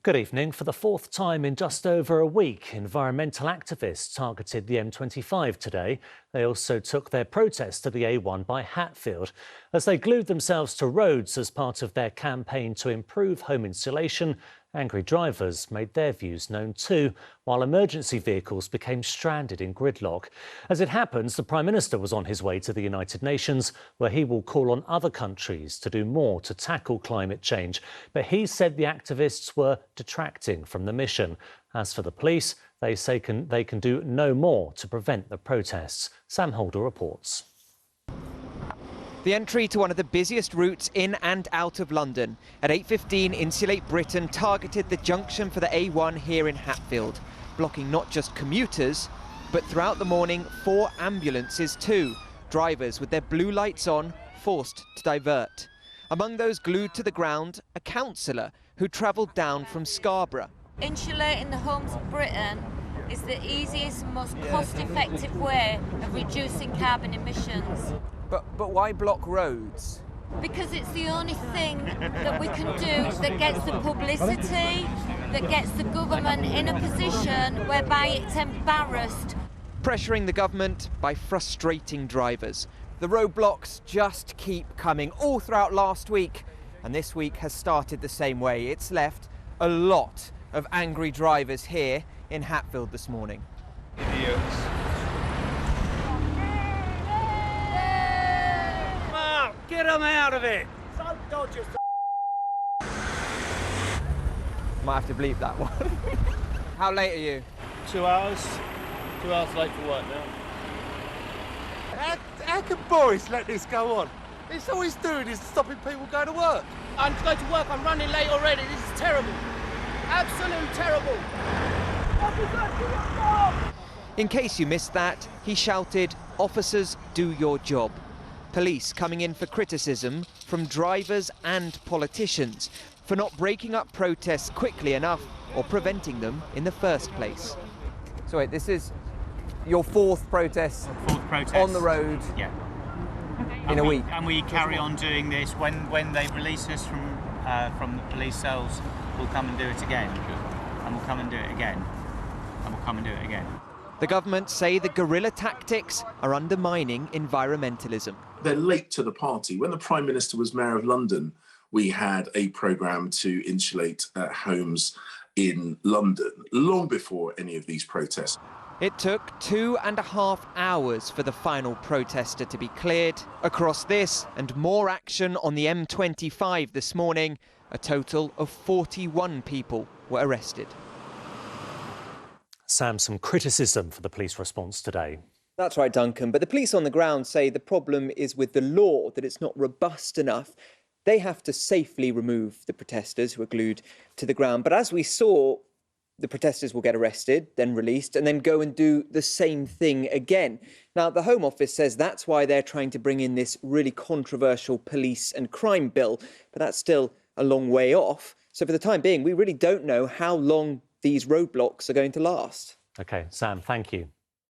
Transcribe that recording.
Good evening. For the fourth time in just over a week, environmental activists targeted the M25 today. They also took their protest to the A1 by Hatfield. As they glued themselves to roads as part of their campaign to improve home insulation, angry drivers made their views known too, while emergency vehicles became stranded in gridlock. As it happens, the Prime Minister was on his way to the United Nations, where he will call on other countries to do more to tackle climate change. But he said the activists were detracting from the mission. As for the police, they say they can do no more to prevent the protests. Sam Holder reports. The entry to one of the busiest routes in and out of London. At 8:15, Insulate Britain targeted the junction for the A1 here in Hatfield, blocking not just commuters, but throughout the morning, 4 ambulances too. Drivers with their blue lights on, forced to divert. Among those glued to the ground, a councillor who travelled down from Scarborough. Insulating the homes of Britain is the easiest, most cost-effective way of reducing carbon emissions. But why block roads? Because it's the only thing that we can do that gets the publicity, that gets the government in a position whereby it's embarrassed. Pressuring the government by frustrating drivers. The roadblocks just keep coming all throughout last week, and this week has started the same way. It's left a lot of angry drivers here in Hatfield this morning. Idiots. Get them out of it! So dodgers. Might have to bleep that one. How late are you? 2 hours. 2 hours late for work now. How can Boris let this go on? It's all he's doing is stopping people going to work. I'm going to work, I'm running late already. This is terrible. Absolutely terrible. In case you missed that, he shouted, "Officers, do your job." Police coming in for criticism from drivers and politicians for not breaking up protests quickly enough or preventing them in the first place. So wait, this is your fourth protest on the road in a week? And we carry on doing this when they release us from the police cells. We'll come and do it again, and we'll come and do it again, and we'll come and do it again. The government say the guerrilla tactics are undermining environmentalism. They're late to the party. When the Prime Minister was Mayor of London, we had a programme to insulate homes in London, long before any of these protests. It took 2.5 hours for the final protester to be cleared. Across this and more action on the M25 this morning, a total of 41 people were arrested. Sam, some criticism for the police response today. That's right, Duncan. But the police on the ground say the problem is with the law, that it's not robust enough. They have to safely remove the protesters who are glued to the ground. But as we saw, the protesters will get arrested, then released, and then go and do the same thing again. Now, the Home Office says that's why they're trying to bring in this really controversial police and crime bill. But that's still a long way off. So for the time being, we really don't know how long these roadblocks are going to last. OK, Sam, thank you.